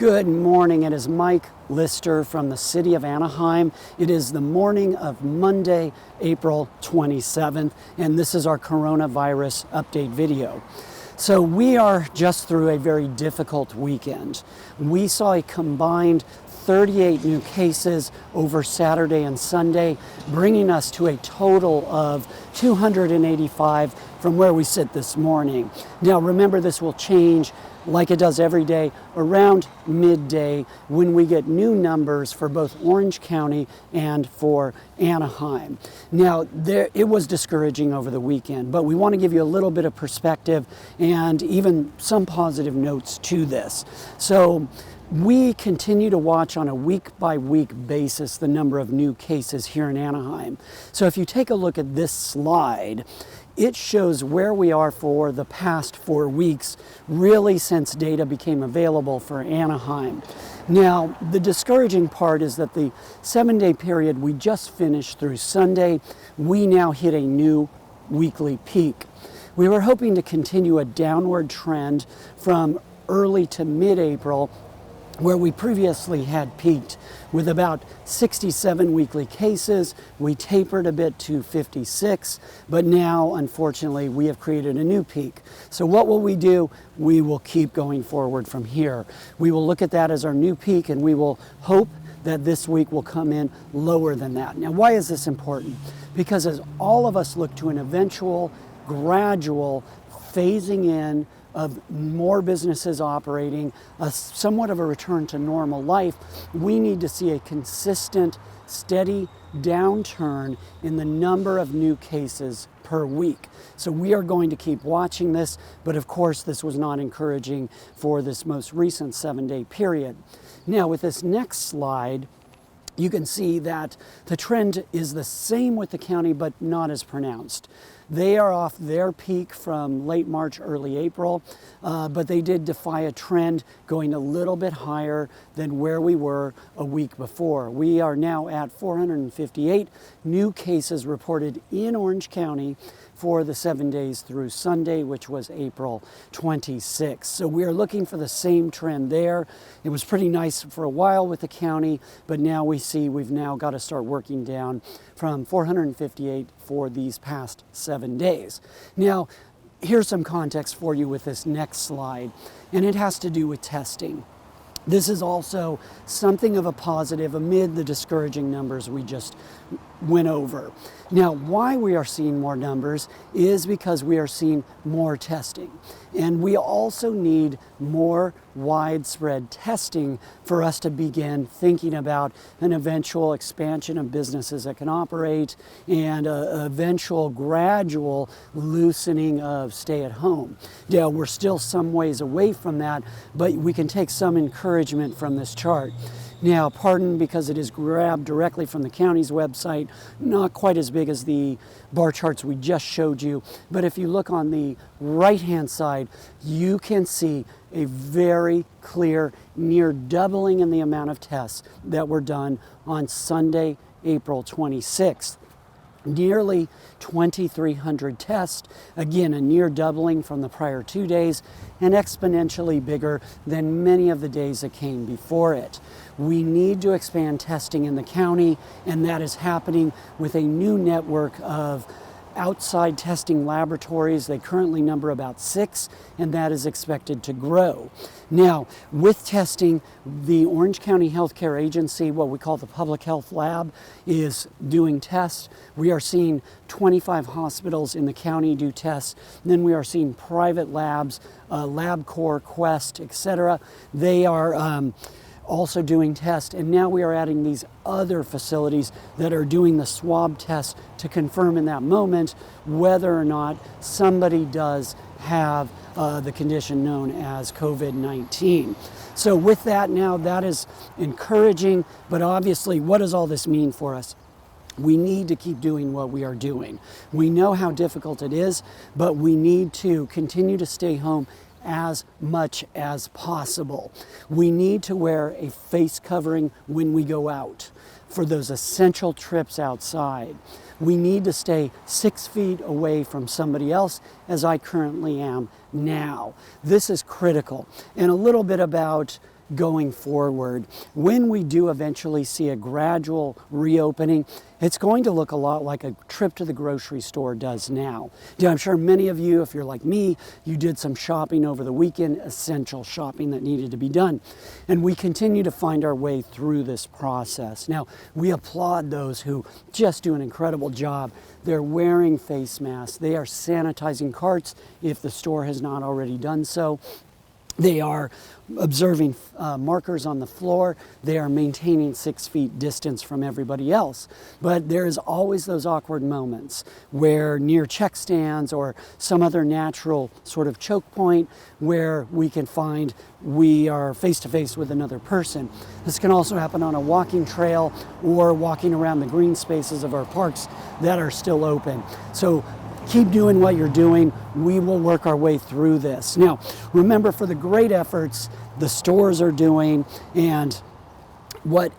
Good morning. It is Mike Lister from the city of Anaheim. It is the morning of Monday, April 27th, and this is our coronavirus update video. So we are just through a very difficult weekend. We saw a combined 38 new cases over Saturday and Sunday, bringing us to a total of 285 from where we sit this morning. Now remember, this will change like it does every day around midday when we get new numbers for both Orange County and for Anaheim. Now, it was discouraging over the weekend, but we want to give you a little bit of perspective and even some positive notes to this. So we continue to watch on a week-by-week basis the number of new cases here in Anaheim. So if you take a look at this slide, it shows where we are for the past 4 weeks, really since data became available for Anaheim. Now, the discouraging part is that the 7-day period we just finished through Sunday, we now hit a new weekly peak. We were hoping to continue a downward trend from early to mid-April, where we previously had peaked with about 67 weekly cases. We tapered a bit to 56, but now, unfortunately, we have created a new peak. So what will we do? We will keep going forward from here. We will look at that as our new peak, and we will hope that this week will come in lower than that. Now, why is this important? Because as all of us look to an eventual, gradual phasing in of more businesses operating, somewhat of a return to normal life, we need to see a consistent, steady downturn in the number of new cases per week. So we are going to keep watching this, but of course this was not encouraging for this most recent 7-day period. Now with this next slide, you can see that the trend is the same with the county, but not as pronounced. They are off their peak from late March, early April, but they did defy a trend going a little bit higher than where we were a week before. We are now at 458 new cases reported in Orange County for the 7 days through Sunday, which was April 26th. So we are looking for the same trend there. It was pretty nice for a while with the county, but now we see we've now got to start working down from 458 for these past 7 days. Now, here's some context for you with this next slide, and it has to do with testing. This is also something of a positive amid the discouraging numbers we just went over. Now, why we are seeing more numbers is because we are seeing more testing. And we also need more widespread testing for us to begin thinking about an eventual expansion of businesses that can operate and an eventual gradual loosening of stay at home. Yeah, we're still some ways away from that, but we can take some encouragement from this chart. Now, pardon because it is grabbed directly from the county's website, not quite as big as the bar charts we just showed you, but if you look on the right-hand side, you can see a very clear near doubling in the amount of tests that were done on Sunday, April 26th. Nearly 2,300 tests, again a near doubling from the prior 2 days and exponentially bigger than many of the days that came before it. We need to expand testing in the county, and that is happening with a new network of outside testing laboratories. They currently number about 6, and that is expected to grow. Now, with testing, the Orange County Healthcare Agency, what we call the Public Health Lab, is doing tests. We are seeing 25 hospitals in the county do tests. Then we are seeing private labs, LabCorp, Quest, etc. They are also doing tests, and now we are adding these other facilities that are doing the swab test to confirm in that moment whether or not somebody does have the condition known as COVID-19. So with that now, that is encouraging, but obviously what does all this mean for us? We need to keep doing what we are doing. We know how difficult it is, but we need to continue to stay home as much as possible. We need to wear a face covering when we go out for those essential trips outside. We need to stay 6 feet away from somebody else, as I currently am now. This is critical. And a little bit about going forward. When we do eventually see a gradual reopening, it's going to look a lot like a trip to the grocery store does now. I'm sure many of you, if you're like me, you did some shopping over the weekend, essential shopping that needed to be done. And we continue to find our way through this process. Now, we applaud those who just do an incredible job. They're wearing face masks. They are sanitizing carts if the store has not already done so. They are observing markers on the floor. They are maintaining 6 feet distance from everybody else. But there is always those awkward moments where near check stands or some other natural sort of choke point where we can find we are face to face with another person. This can also happen on a walking trail or walking around the green spaces of our parks that are still open. So keep doing what you're doing. We will work our way through this. Now, remember, for the great efforts the stores are doing and what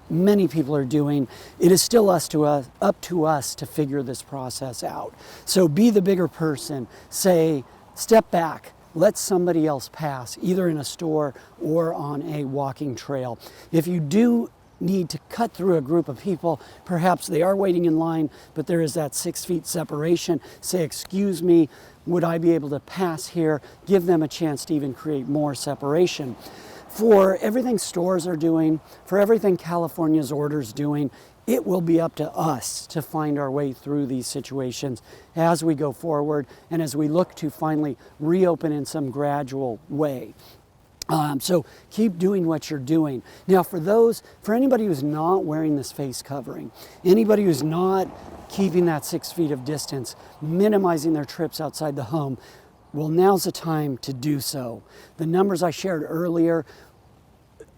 many people are doing, it is still up to us to figure this process out. So be the bigger person. Say, step back. Let somebody else pass, either in a store or on a walking trail. If you do need to cut through a group of people, perhaps they are waiting in line, but there is that 6 feet separation. Say, excuse me, would I be able to pass here? Give them a chance to even create more separation. For everything stores are doing, for everything California's order's doing, it will be up to us to find our way through these situations as we go forward and as we look to finally reopen in some gradual way. So keep doing what you're doing. Now, for anybody who's not wearing this face covering, anybody who's not keeping that 6 feet of distance, minimizing their trips outside the home, well, now's the time to do so. The numbers I shared earlier,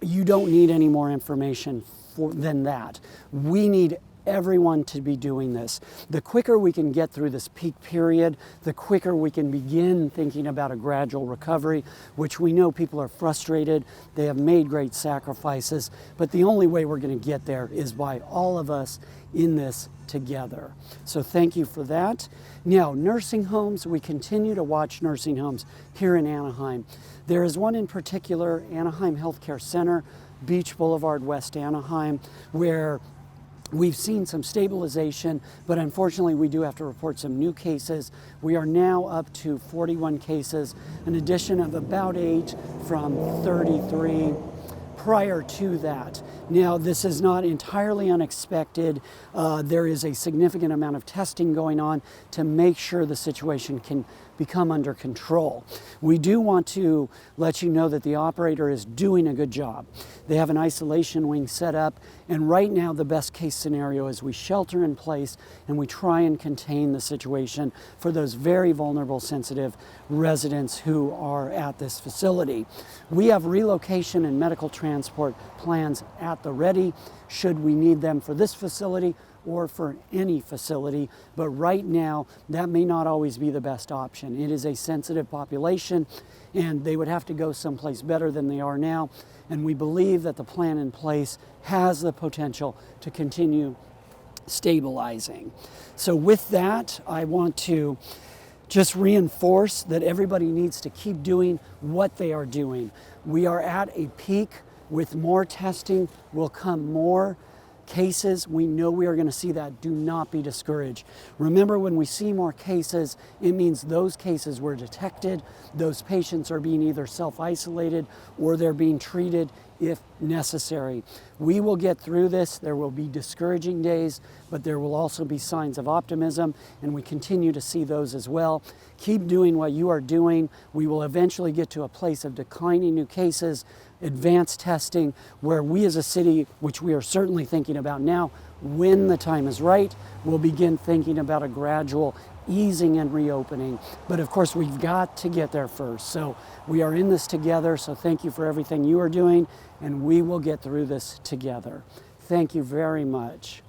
you don't need any more information than that. We need everyone to be doing this. The quicker we can get through this peak period, the quicker we can begin thinking about a gradual recovery, which we know people are frustrated. They have made great sacrifices, but the only way we're going to get there is by all of us in this together. So thank you for that. Now, nursing homes, we continue to watch nursing homes here in Anaheim. There is one in particular, Anaheim Healthcare Center, Beach Boulevard, West Anaheim, where we've seen some stabilization, but unfortunately we do have to report some new cases. We are now up to 41 cases, an addition of about 8 from 33 prior to that. Now, this is not entirely unexpected. There is a significant amount of testing going on to make sure the situation can become under control. We do want to let you know that the operator is doing a good job. They have an isolation wing set up, and right now the best case scenario is we shelter in place and we try and contain the situation for those very vulnerable, sensitive residents who are at this facility. We have relocation and medical transport plans at the ready should we need them for this facility or for any facility, but right now that may not always be the best option. It is a sensitive population and they would have to go someplace better than they are now, and we believe that the plan in place has the potential to continue stabilizing. So with that, I want to just reinforce that everybody needs to keep doing what they are doing. We are at a peak. With more testing will come more cases. We know we are going to see that. Do not be discouraged. Remember, when we see more cases, it means those cases were detected. Those patients are being either self-isolated or they're being treated if necessary. We will get through this. There will be discouraging days, but there will also be signs of optimism, and we continue to see those as well. Keep doing what you are doing. We will eventually get to a place of declining new cases, advanced testing, where we as a city, which we are certainly thinking about now, when the time is right, we'll begin thinking about a gradual easing and reopening. But of course, we've got to get there first. So we are in this together. So thank you for everything you are doing, and we will get through this together. Thank you very much.